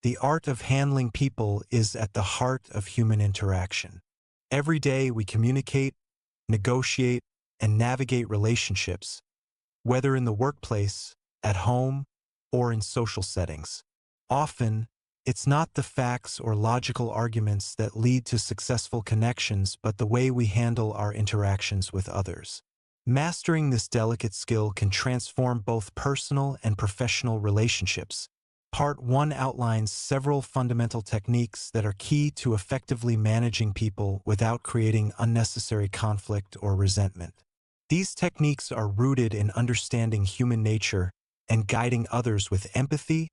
The art of handling people is at the heart of human interaction. Every day we communicate, negotiate, and navigate relationships, whether in the workplace, at home, or in social settings. Often, it's not the facts or logical arguments that lead to successful connections, but the way we handle our interactions with others. Mastering this delicate skill can transform both personal and professional relationships. Part 1 outlines several fundamental techniques that are key to effectively managing people without creating unnecessary conflict or resentment. These techniques are rooted in understanding human nature and guiding others with empathy,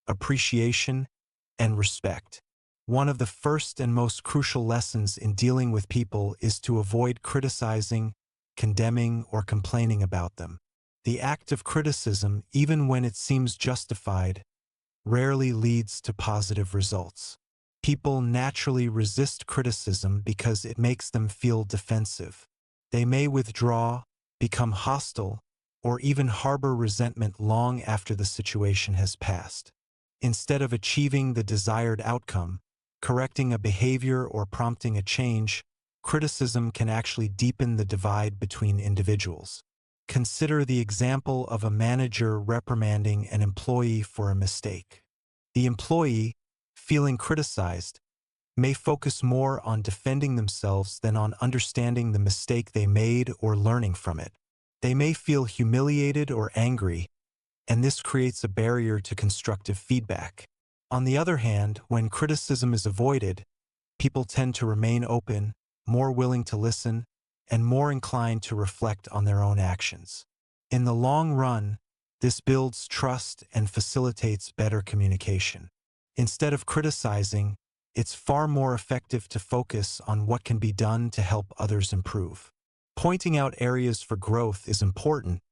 appreciation, and respect. One of the first and most crucial lessons in dealing with people is to avoid criticizing, condemning, or complaining about them. The act of criticism, even when it seems justified, rarely leads to positive results. People naturally resist criticism because it makes them feel defensive. They may withdraw, become hostile, or even harbor resentment long after the situation has passed. Instead of achieving the desired outcome, correcting a behavior or prompting a change, criticism can actually deepen the divide between individuals. Consider the example of a manager reprimanding an employee for a mistake. The employee, feeling criticized, may focus more on defending themselves than on understanding the mistake they made or learning from it. They may feel humiliated or angry, and this creates a barrier to constructive feedback. On the other hand, when criticism is avoided, people tend to remain open, more willing to listen, and more inclined to reflect on their own actions. In the long run, this builds trust and facilitates better communication. Instead of criticizing, it's far more effective to focus on what can be done to help others improve. Pointing out areas for growth is important,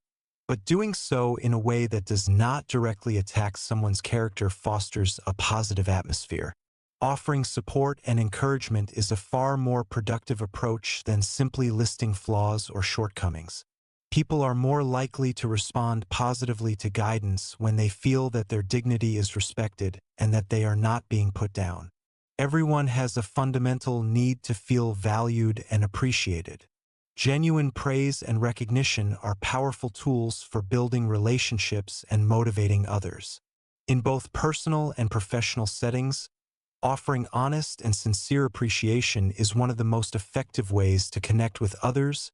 but doing so in a way that does not directly attack someone's character fosters a positive atmosphere. Offering support and encouragement is a far more productive approach than simply listing flaws or shortcomings. People are more likely to respond positively to guidance when they feel that their dignity is respected and that they are not being put down. Everyone has a fundamental need to feel valued and appreciated. Genuine praise and recognition are powerful tools for building relationships and motivating others. In both personal and professional settings, offering honest and sincere appreciation is one of the most effective ways to connect with others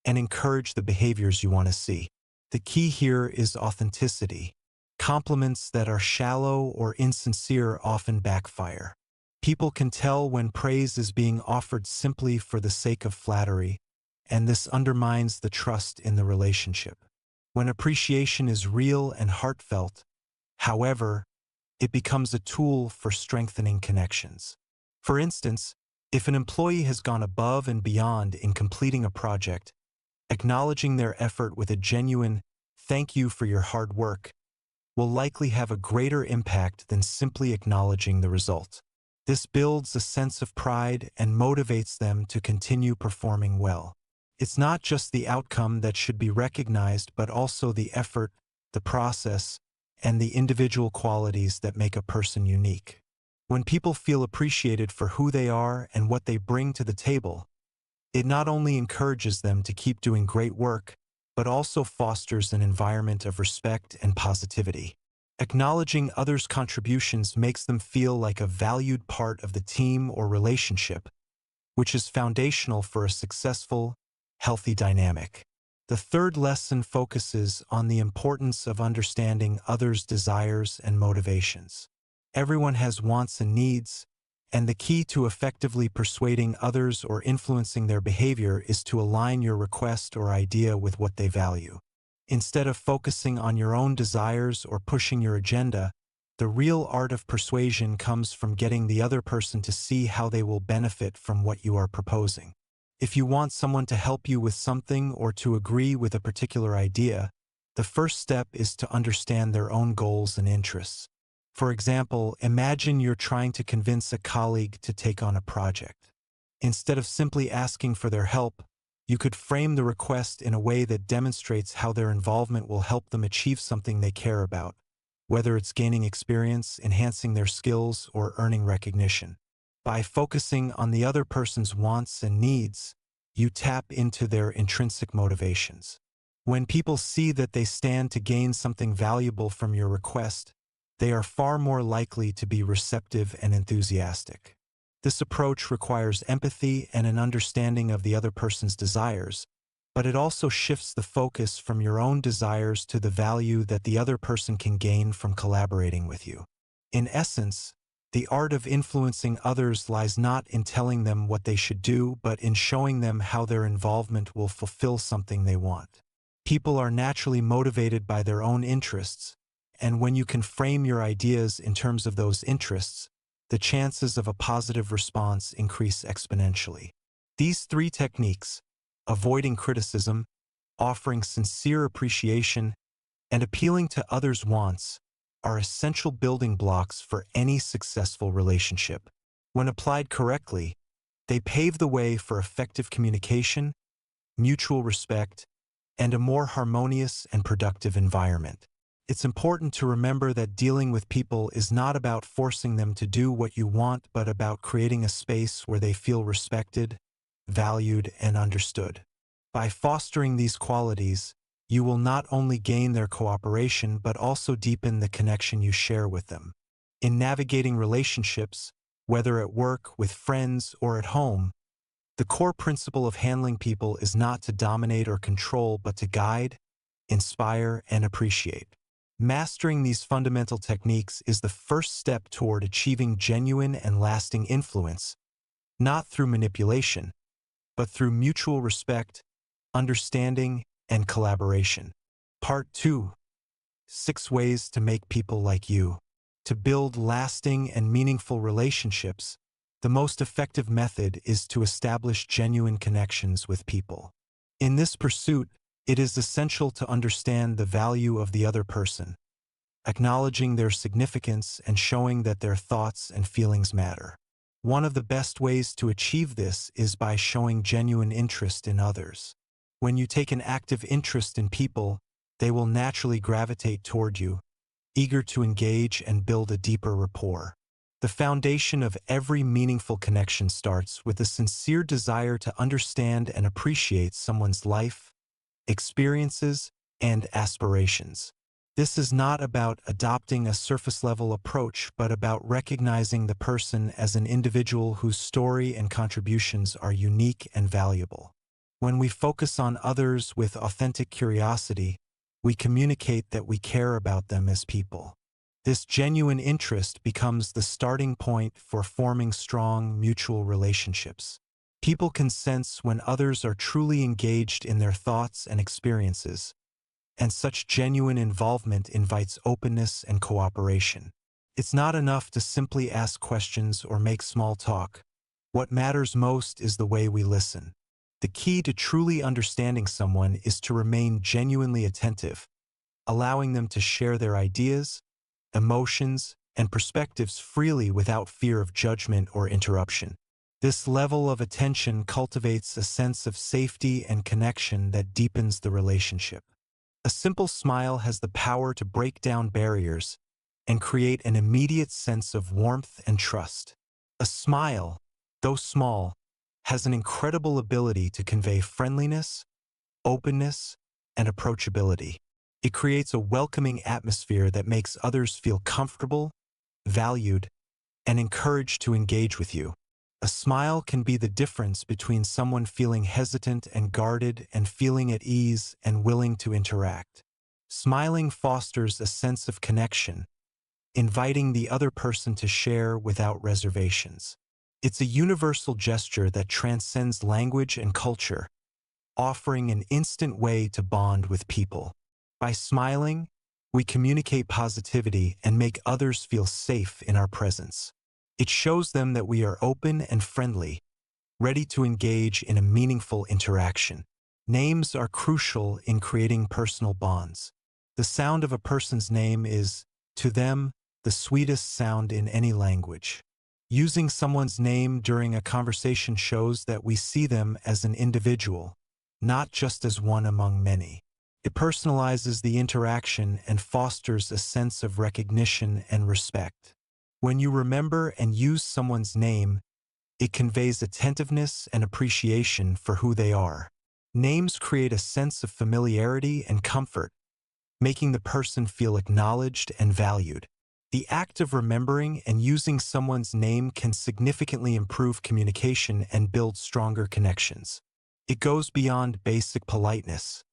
and encourage the behaviors you want to see. The key here is authenticity. Compliments that are shallow or insincere often backfire. People can tell when praise is being offered simply for the sake of flattery, and this undermines the trust in the relationship. When appreciation is real and heartfelt, however, it becomes a tool for strengthening connections. For instance, if an employee has gone above and beyond in completing a project, acknowledging their effort with a genuine "thank you for your hard work" will likely have a greater impact than simply acknowledging the result. This builds a sense of pride and motivates them to continue performing well. It's not just the outcome that should be recognized, but also the effort, the process, and the individual qualities that make a person unique. When people feel appreciated for who they are and what they bring to the table, it not only encourages them to keep doing great work, but also fosters an environment of respect and positivity. Acknowledging others' contributions makes them feel like a valued part of the team or relationship, which is foundational for a successful, healthy dynamic. The third lesson focuses on the importance of understanding others' desires and motivations. Everyone has wants and needs, and the key to effectively persuading others or influencing their behavior is to align your request or idea with what they value. Instead of focusing on your own desires or pushing your agenda, the real art of persuasion comes from getting the other person to see how they will benefit from what you are proposing. If you want someone to help you with something or to agree with a particular idea, the first step is to understand their own goals and interests. For example, imagine you're trying to convince a colleague to take on a project. Instead of simply asking for their help, you could frame the request in a way that demonstrates how their involvement will help them achieve something they care about. whether it's gaining experience, enhancing their skills, or earning recognition. By focusing on the other person's wants and needs, you tap into their intrinsic motivations. When people see that they stand to gain something valuable from your request, they are far more likely to be receptive and enthusiastic. This approach requires empathy and an understanding of the other person's desires, but it also shifts the focus from your own desires to the value that the other person can gain from collaborating with you. In essence, the art of influencing others lies not in telling them what they should do, but in showing them how their involvement will fulfill something they want. People are naturally motivated by their own interests, and when you can frame your ideas in terms of those interests, the chances of a positive response increase exponentially. These three techniques, avoiding criticism, offering sincere appreciation, and appealing to others' wants, are essential building blocks for any successful relationship. When applied correctly, they pave the way for effective communication, mutual respect, and a more harmonious and productive environment. It's important to remember that dealing with people is not about forcing them to do what you want, but about creating a space where they feel respected, valued, and understood. By fostering these qualities, you will not only gain their cooperation but also deepen the connection you share with them. In navigating relationships, whether at work, with friends, or at home, the core principle of handling people is not to dominate or control, but to guide, inspire, and appreciate. Mastering these fundamental techniques is the first step toward achieving genuine and lasting influence, not through manipulation, but through mutual respect, understanding, and collaboration. Part 2. 6 Ways to Make People Like You. To build lasting and meaningful relationships, the most effective method is to establish genuine connections with people. In this pursuit, it is essential to understand the value of the other person, acknowledging their significance and showing that their thoughts and feelings matter. One of the best ways to achieve this is by showing genuine interest in others. When you take an active interest in people, they will naturally gravitate toward you, eager to engage and build a deeper rapport. The foundation of every meaningful connection starts with a sincere desire to understand and appreciate someone's life, experiences, and aspirations. This is not about adopting a surface-level approach, but about recognizing the person as an individual whose story and contributions are unique and valuable. When we focus on others with authentic curiosity, we communicate that we care about them as people. This genuine interest becomes the starting point for forming strong mutual relationships. People can sense when others are truly engaged in their thoughts and experiences, and such genuine involvement invites openness and cooperation. It's not enough to simply ask questions or make small talk. What matters most is the way we listen. The key to truly understanding someone is to remain genuinely attentive, allowing them to share their ideas, emotions, and perspectives freely without fear of judgment or interruption. This level of attention cultivates a sense of safety and connection that deepens the relationship. A simple smile has the power to break down barriers and create an immediate sense of warmth and trust. A smile, though small, has an incredible ability to convey friendliness, openness, and approachability. It creates a welcoming atmosphere that makes others feel comfortable, valued, and encouraged to engage with you. A smile can be the difference between someone feeling hesitant and guarded and feeling at ease and willing to interact. Smiling fosters a sense of connection, inviting the other person to share without reservations. It's a universal gesture that transcends language and culture, offering an instant way to bond with people. By smiling, we communicate positivity and make others feel safe in our presence. It shows them that we are open and friendly, ready to engage in a meaningful interaction. Names are crucial in creating personal bonds. The sound of a person's name is, to them, the sweetest sound in any language. Using someone's name during a conversation shows that we see them as an individual, not just as one among many. It personalizes the interaction and fosters a sense of recognition and respect. When you remember and use someone's name, it conveys attentiveness and appreciation for who they are. Names create a sense of familiarity and comfort, making the person feel acknowledged and valued. The act of remembering and using someone's name can significantly improve communication and build stronger connections. It goes beyond basic politeness.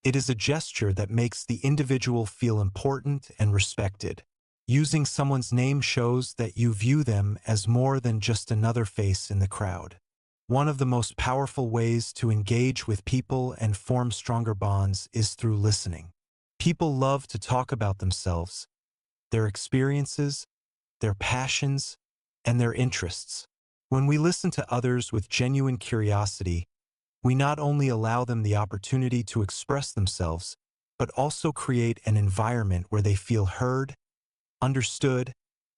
It is a gesture that makes the individual feel important and respected. Using someone's name shows that you view them as more than just another face in the crowd. One of the most powerful ways to engage with people and form stronger bonds is through listening. People love to talk about themselves, their experiences, their passions, and their interests. When we listen to others with genuine curiosity, we not only allow them the opportunity to express themselves, but also create an environment where they feel heard, understood,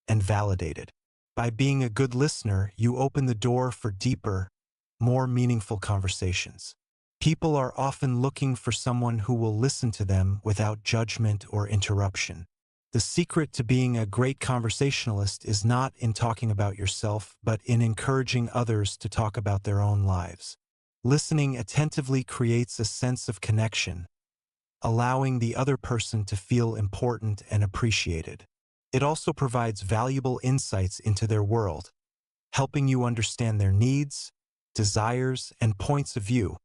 and validated. By being a good listener, you open the door for deeper, more meaningful conversations. People are often looking for someone who will listen to them without judgment or interruption. The secret to being a great conversationalist is not in talking about yourself, but in encouraging others to talk about their own lives. Listening attentively creates a sense of connection, allowing the other person to feel important and appreciated. It also provides valuable insights into their world, helping you understand their needs, desires, and points of view,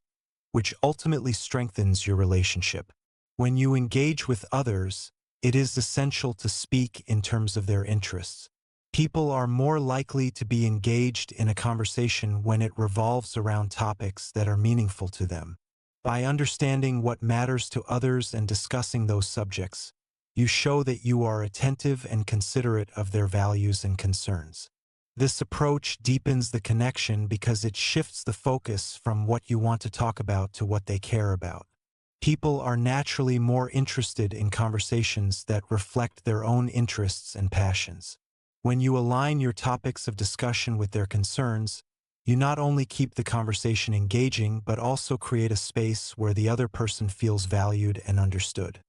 which ultimately strengthens your relationship. When you engage with others, it is essential to speak in terms of their interests. People are more likely to be engaged in a conversation when it revolves around topics that are meaningful to them. By understanding what matters to others and discussing those subjects, you show that you are attentive and considerate of their values and concerns. This approach deepens the connection because it shifts the focus from what you want to talk about to what they care about. People are naturally more interested in conversations that reflect their own interests and passions. When you align your topics of discussion with their concerns, you not only keep the conversation engaging but also create a space where the other person feels valued and understood.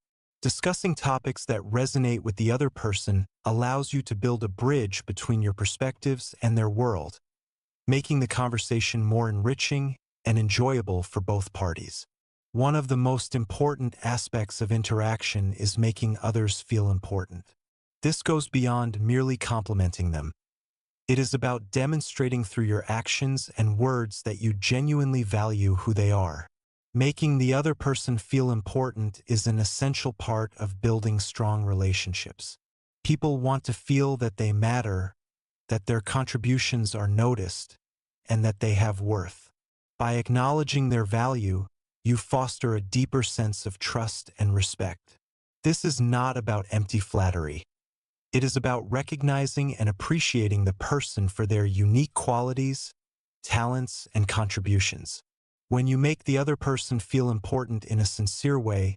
Discussing topics that resonate with the other person allows you to build a bridge between your perspectives and their world, making the conversation more enriching and enjoyable for both parties. One of the most important aspects of interaction is making others feel important. This goes beyond merely complimenting them. It is about demonstrating through your actions and words that you genuinely value who they are. Making the other person feel important is an essential part of building strong relationships. People want to feel that they matter, that their contributions are noticed, and that they have worth. By acknowledging their value, you foster a deeper sense of trust and respect. This is not about empty flattery. It is about recognizing and appreciating the person for their unique qualities, talents, and contributions. When you make the other person feel important in a sincere way,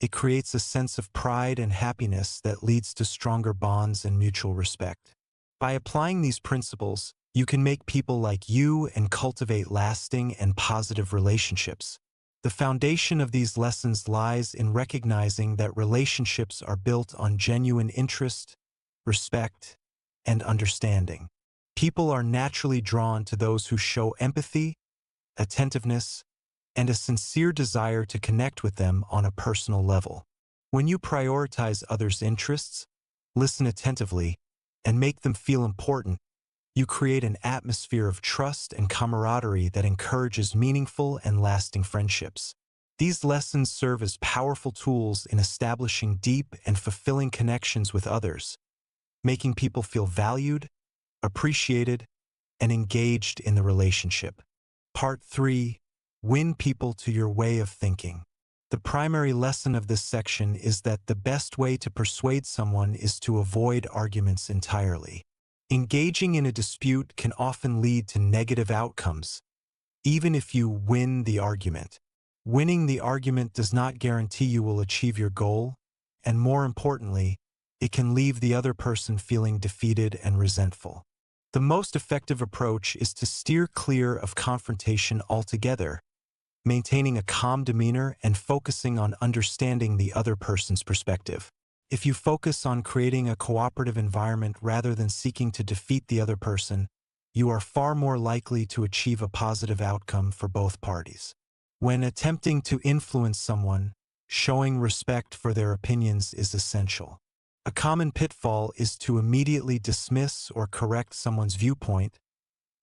it creates a sense of pride and happiness that leads to stronger bonds and mutual respect. By applying these principles, you can make people like you and cultivate lasting and positive relationships. The foundation of these lessons lies in recognizing that relationships are built on genuine interest, respect, and understanding. People are naturally drawn to those who show empathy, attentiveness, and a sincere desire to connect with them on a personal level. When you prioritize others' interests, listen attentively, and make them feel important, you create an atmosphere of trust and camaraderie that encourages meaningful and lasting friendships. These lessons serve as powerful tools in establishing deep and fulfilling connections with others, making people feel valued, appreciated, and engaged in the relationship. Part 3. Win people to your way of thinking. The primary lesson of this section is that the best way to persuade someone is to avoid arguments entirely. Engaging in a dispute can often lead to negative outcomes, even if you win the argument. Winning the argument does not guarantee you will achieve your goal, and more importantly, it can leave the other person feeling defeated and resentful. The most effective approach is to steer clear of confrontation altogether, maintaining a calm demeanor and focusing on understanding the other person's perspective. If you focus on creating a cooperative environment rather than seeking to defeat the other person, you are far more likely to achieve a positive outcome for both parties. When attempting to influence someone, showing respect for their opinions is essential. A common pitfall is to immediately dismiss or correct someone's viewpoint,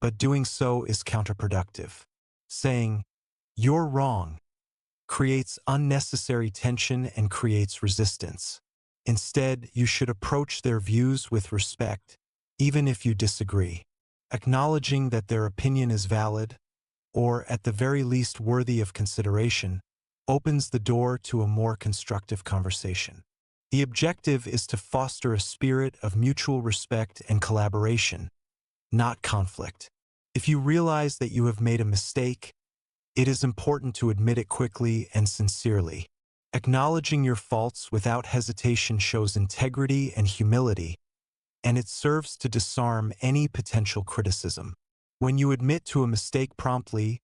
but doing so is counterproductive. Saying, "You're wrong," creates unnecessary tension and creates resistance. Instead, you should approach their views with respect, even if you disagree. Acknowledging that their opinion is valid, or at the very least worthy of consideration, opens the door to a more constructive conversation. The objective is to foster a spirit of mutual respect and collaboration, not conflict. If you realize that you have made a mistake, it is important to admit it quickly and sincerely. Acknowledging your faults without hesitation shows integrity and humility, and it serves to disarm any potential criticism. When you admit to a mistake promptly,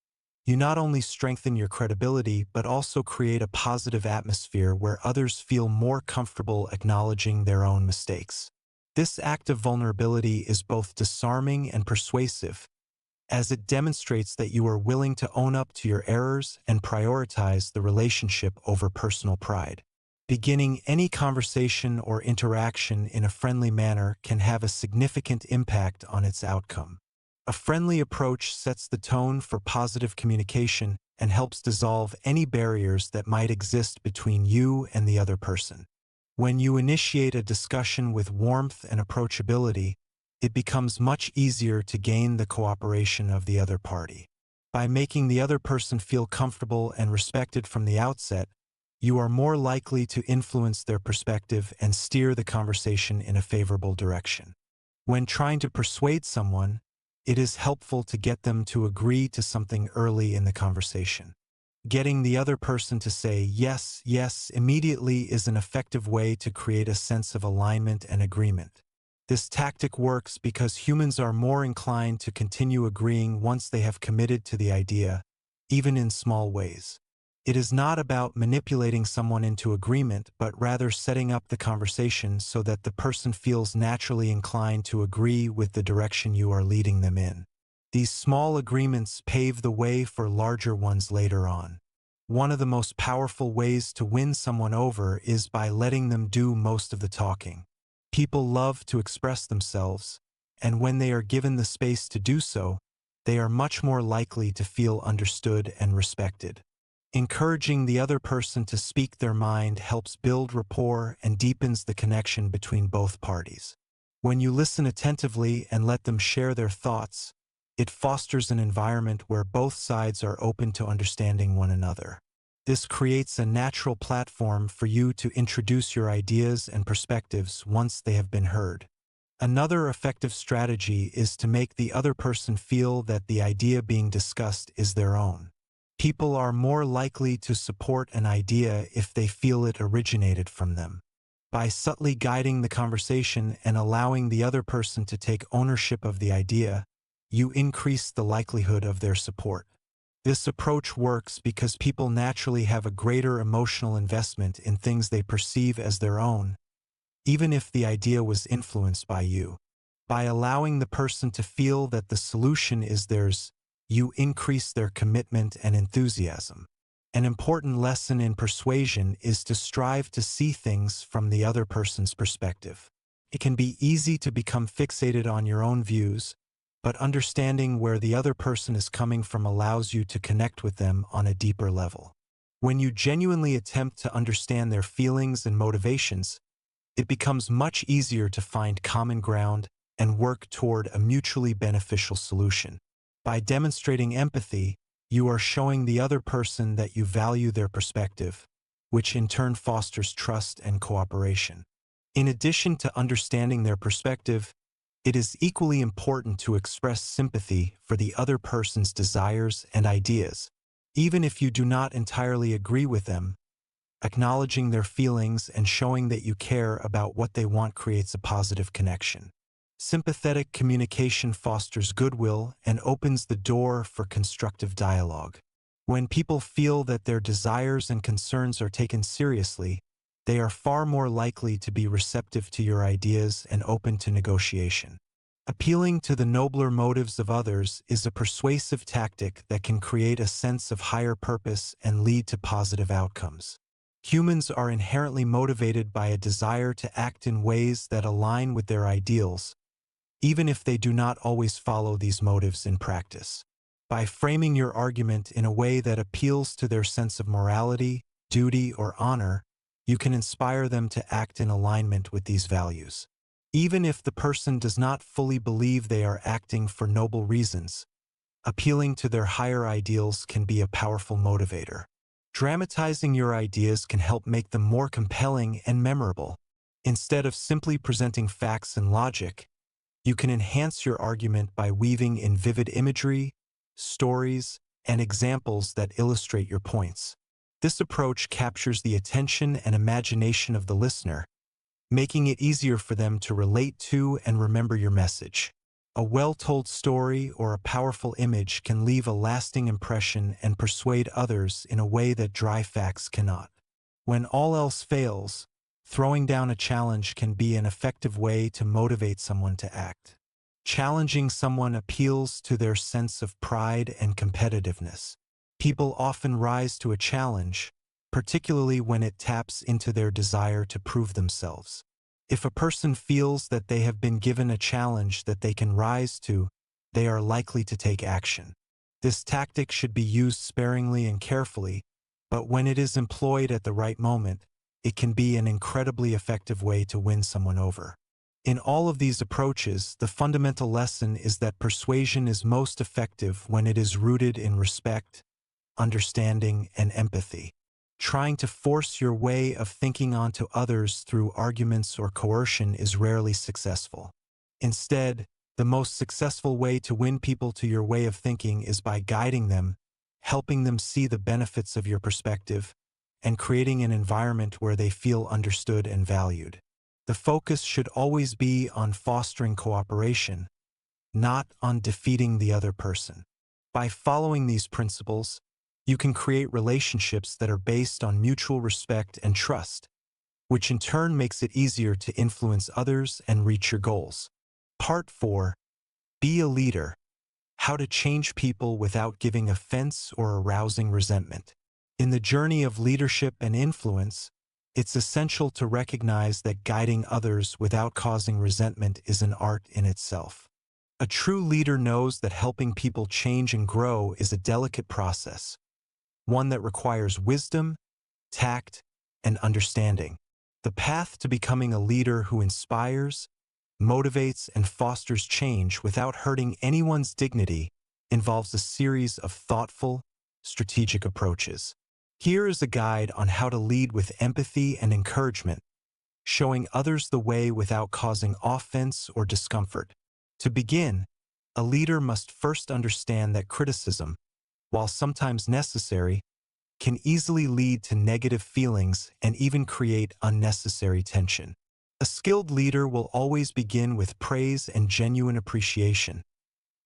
you not only strengthen your credibility but also create a positive atmosphere where others feel more comfortable acknowledging their own mistakes. This act of vulnerability is both disarming and persuasive, as it demonstrates that you are willing to own up to your errors and prioritize the relationship over personal pride. Beginning any conversation or interaction in a friendly manner can have a significant impact on its outcome. A friendly approach sets the tone for positive communication and helps dissolve any barriers that might exist between you and the other person. When you initiate a discussion with warmth and approachability, it becomes much easier to gain the cooperation of the other party. By making the other person feel comfortable and respected from the outset, you are more likely to influence their perspective and steer the conversation in a favorable direction. When trying to persuade someone, it is helpful to get them to agree to something early in the conversation. Getting the other person to say yes, yes immediately is an effective way to create a sense of alignment and agreement. This tactic works because humans are more inclined to continue agreeing once they have committed to the idea, even in small ways. It is not about manipulating someone into agreement, but rather setting up the conversation so that the person feels naturally inclined to agree with the direction you are leading them in. These small agreements pave the way for larger ones later on. One of the most powerful ways to win someone over is by letting them do most of the talking. People love to express themselves, and when they are given the space to do so, they are much more likely to feel understood and respected. Encouraging the other person to speak their mind helps build rapport and deepens the connection between both parties. When you listen attentively and let them share their thoughts, it fosters an environment where both sides are open to understanding one another. This creates a natural platform for you to introduce your ideas and perspectives once they have been heard. Another effective strategy is to make the other person feel that the idea being discussed is their own. People are more likely to support an idea if they feel it originated from them. By subtly guiding the conversation and allowing the other person to take ownership of the idea, you increase the likelihood of their support. This approach works because people naturally have a greater emotional investment in things they perceive as their own, even if the idea was influenced by you. By allowing the person to feel that the solution is theirs, you increase their commitment and enthusiasm. An important lesson in persuasion is to strive to see things from the other person's perspective. It can be easy to become fixated on your own views, but understanding where the other person is coming from allows you to connect with them on a deeper level. When you genuinely attempt to understand their feelings and motivations, it becomes much easier to find common ground and work toward a mutually beneficial solution. By demonstrating empathy, you are showing the other person that you value their perspective, which in turn fosters trust and cooperation. In addition to understanding their perspective, it is equally important to express sympathy for the other person's desires and ideas. Even if you do not entirely agree with them, acknowledging their feelings and showing that you care about what they want creates a positive connection. Sympathetic communication fosters goodwill and opens the door for constructive dialogue. When people feel that their desires and concerns are taken seriously, they are far more likely to be receptive to your ideas and open to negotiation. Appealing to the nobler motives of others is a persuasive tactic that can create a sense of higher purpose and lead to positive outcomes. Humans are inherently motivated by a desire to act in ways that align with their ideals, even if they do not always follow these motives in practice. By framing your argument in a way that appeals to their sense of morality, duty, or honor, you can inspire them to act in alignment with these values. Even if the person does not fully believe they are acting for noble reasons, appealing to their higher ideals can be a powerful motivator. Dramatizing your ideas can help make them more compelling and memorable. Instead of simply presenting facts and logic, you can enhance your argument by weaving in vivid imagery, stories, and examples that illustrate your points. This approach captures the attention and imagination of the listener, making it easier for them to relate to and remember your message. A well-told story or a powerful image can leave a lasting impression and persuade others in a way that dry facts cannot. When all else fails, throwing down a challenge can be an effective way to motivate someone to act. Challenging someone appeals to their sense of pride and competitiveness. People often rise to a challenge, particularly when it taps into their desire to prove themselves. If a person feels that they have been given a challenge that they can rise to, they are likely to take action. This tactic should be used sparingly and carefully, but when it is employed at the right moment, it can be an incredibly effective way to win someone over. In all of these approaches, the fundamental lesson is that persuasion is most effective when it is rooted in respect, understanding, and empathy. Trying to force your way of thinking onto others through arguments or coercion is rarely successful. Instead, the most successful way to win people to your way of thinking is by guiding them, helping them see the benefits of your perspective, and creating an environment where they feel understood and valued. The focus should always be on fostering cooperation, not on defeating the other person. By following these principles, you can create relationships that are based on mutual respect and trust, which in turn makes it easier to influence others and reach your goals. Part 4. Be a leader. How to change people without giving offense or arousing resentment. In the journey of leadership and influence, it's essential to recognize that guiding others without causing resentment is an art in itself. A true leader knows that helping people change and grow is a delicate process, one that requires wisdom, tact, and understanding. The path to becoming a leader who inspires, motivates, and fosters change without hurting anyone's dignity involves a series of thoughtful, strategic approaches. Here is a guide on how to lead with empathy and encouragement, showing others the way without causing offense or discomfort. To begin, a leader must first understand that criticism, while sometimes necessary, can easily lead to negative feelings and even create unnecessary tension. A skilled leader will always begin with praise and genuine appreciation,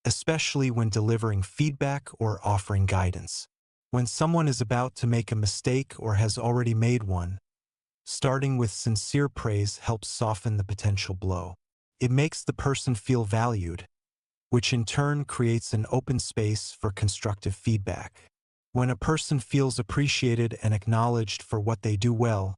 especially when delivering feedback or offering guidance. When someone is about to make a mistake or has already made one, starting with sincere praise helps soften the potential blow. It makes the person feel valued, which in turn creates an open space for constructive feedback. When a person feels appreciated and acknowledged for what they do well,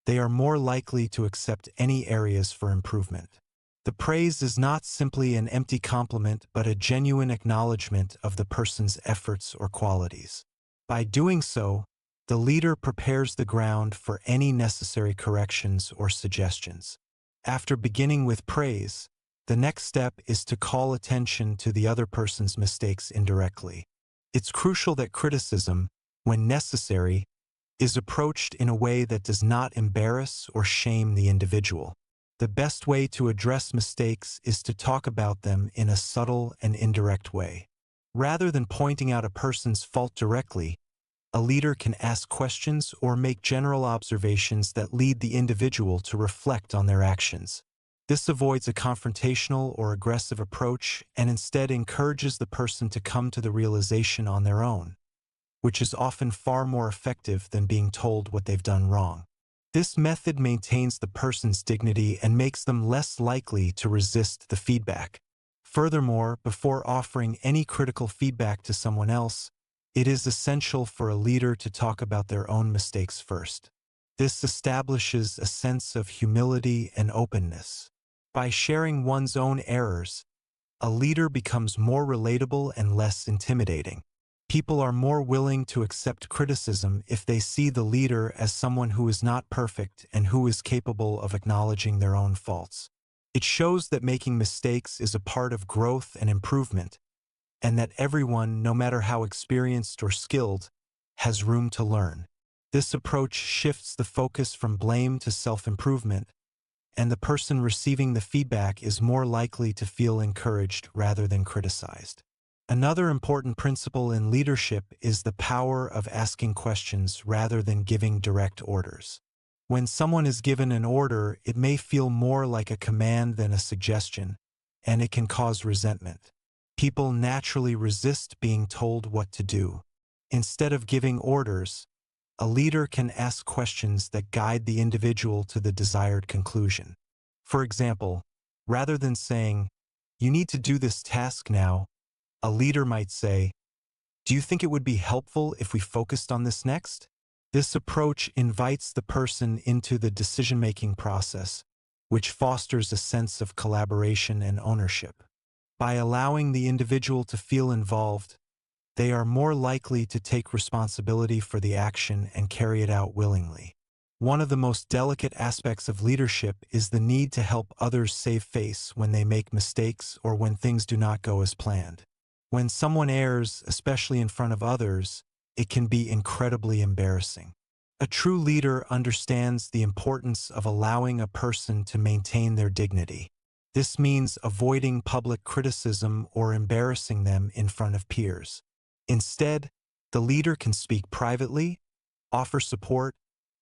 they are more likely to accept any areas for improvement. The praise is not simply an empty compliment but a genuine acknowledgement of the person's efforts or qualities. By doing so, the leader prepares the ground for any necessary corrections or suggestions. After beginning with praise, the next step is to call attention to the other person's mistakes indirectly. It's crucial that criticism, when necessary, is approached in a way that does not embarrass or shame the individual. The best way to address mistakes is to talk about them in a subtle and indirect way. Rather than pointing out a person's fault directly, a leader can ask questions or make general observations that lead the individual to reflect on their actions. This avoids a confrontational or aggressive approach and instead encourages the person to come to the realization on their own. which is often far more effective than being told what they've done wrong. This method maintains the person's dignity and makes them less likely to resist the feedback. Furthermore, before offering any critical feedback to someone else, it is essential for a leader to talk about their own mistakes first. This establishes a sense of humility and openness. By sharing one's own errors, a leader becomes more relatable and less intimidating. People are more willing to accept criticism if they see the leader as someone who is not perfect and who is capable of acknowledging their own faults. It shows that making mistakes is a part of growth and improvement, and that everyone, no matter how experienced or skilled, has room to learn. This approach shifts the focus from blame to self-improvement, and the person receiving the feedback is more likely to feel encouraged rather than criticized. Another important principle in leadership is the power of asking questions rather than giving direct orders. When someone is given an order, it may feel more like a command than a suggestion, and it can cause resentment. People naturally resist being told what to do. Instead of giving orders, a leader can ask questions that guide the individual to the desired conclusion. For example, rather than saying, "You need to do this task now," a leader might say, "Do you think it would be helpful if we focused on this next?" This approach invites the person into the decision-making process, which fosters a sense of collaboration and ownership. By allowing the individual to feel involved, they are more likely to take responsibility for the action and carry it out willingly. One of the most delicate aspects of leadership is the need to help others save face when they make mistakes or when things do not go as planned. When someone errs, especially in front of others, it can be incredibly embarrassing. A true leader understands the importance of allowing a person to maintain their dignity. This means avoiding public criticism or embarrassing them in front of peers. Instead, the leader can speak privately, offer support,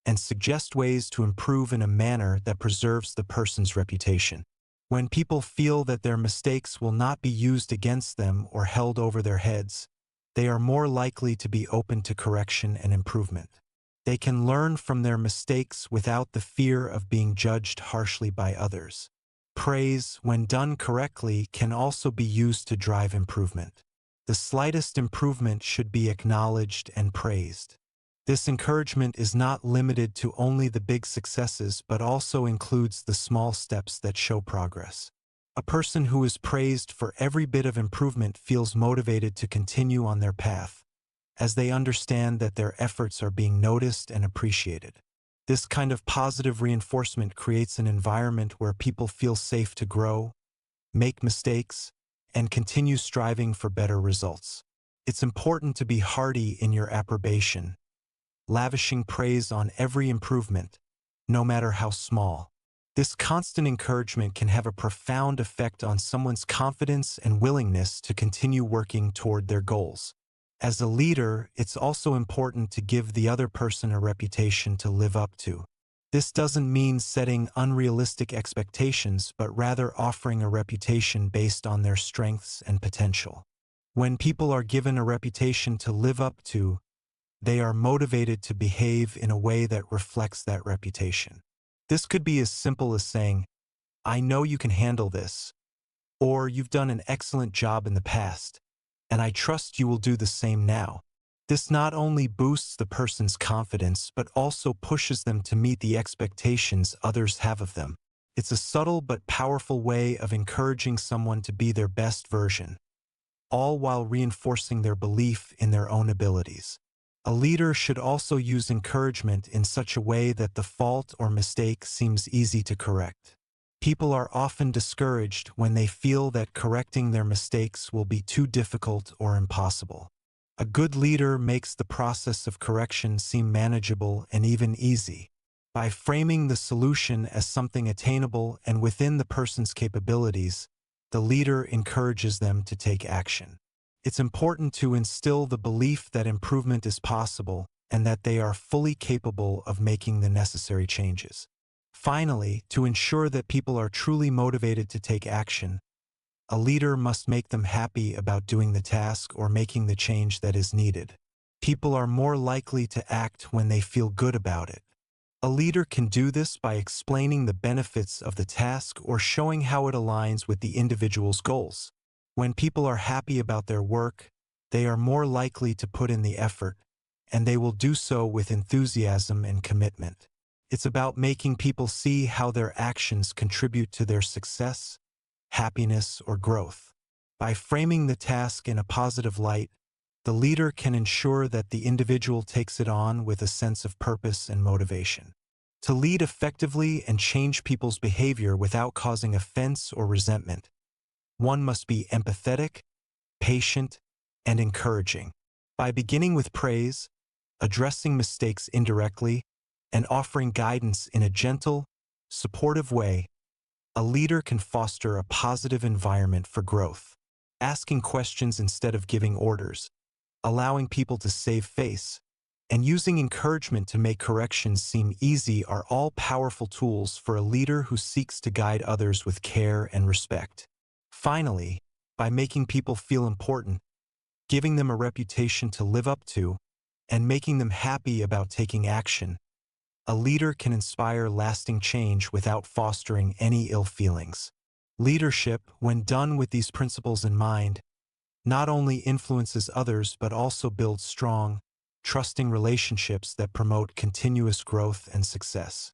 and suggest ways to improve in a manner that preserves the person's reputation. When people feel that their mistakes will not be used against them or held over their heads, they are more likely to be open to correction and improvement. They can learn from their mistakes without the fear of being judged harshly by others. Praise, when done correctly, can also be used to drive improvement. The slightest improvement should be acknowledged and praised. This encouragement is not limited to only the big successes but also includes the small steps that show progress. A person who is praised for every bit of improvement feels motivated to continue on their path, as they understand that their efforts are being noticed and appreciated. This kind of positive reinforcement creates an environment where people feel safe to grow, make mistakes, and continue striving for better results. It's important to be hearty in your approbation, lavishing praise on every improvement, no matter how small. This constant encouragement can have a profound effect on someone's confidence and willingness to continue working toward their goals. As a leader, it's also important to give the other person a reputation to live up to. This doesn't mean setting unrealistic expectations, but rather offering a reputation based on their strengths and potential. When people are given a reputation to live up to, they are motivated to behave in a way that reflects that reputation. This could be as simple as saying, "I know you can handle this," or "You've done an excellent job in the past, and I trust you will do the same now." This not only boosts the person's confidence, but also pushes them to meet the expectations others have of them. It's a subtle but powerful way of encouraging someone to be their best version, all while reinforcing their belief in their own abilities. A leader should also use encouragement in such a way that the fault or mistake seems easy to correct. People are often discouraged when they feel that correcting their mistakes will be too difficult or impossible. A good leader makes the process of correction seem manageable and even easy. By framing the solution as something attainable and within the person's capabilities, the leader encourages them to take action. It's important to instill the belief that improvement is possible and that they are fully capable of making the necessary changes. Finally, to ensure that people are truly motivated to take action, a leader must make them happy about doing the task or making the change that is needed. People are more likely to act when they feel good about it. A leader can do this by explaining the benefits of the task or showing how it aligns with the individual's goals. When people are happy about their work, they are more likely to put in the effort, and they will do so with enthusiasm and commitment. It's about making people see how their actions contribute to their success, happiness, or growth. By framing the task in a positive light, the leader can ensure that the individual takes it on with a sense of purpose and motivation. To lead effectively and change people's behavior without causing offense or resentment, one must be empathetic, patient, and encouraging. By beginning with praise, addressing mistakes indirectly, and offering guidance in a gentle, supportive way, a leader can foster a positive environment for growth. Asking questions instead of giving orders, allowing people to save face, and using encouragement to make corrections seem easy are all powerful tools for a leader who seeks to guide others with care and respect. Finally, by making people feel important, giving them a reputation to live up to, and making them happy about taking action, a leader can inspire lasting change without fostering any ill feelings. Leadership, when done with these principles in mind, not only influences others but also builds strong, trusting relationships that promote continuous growth and success.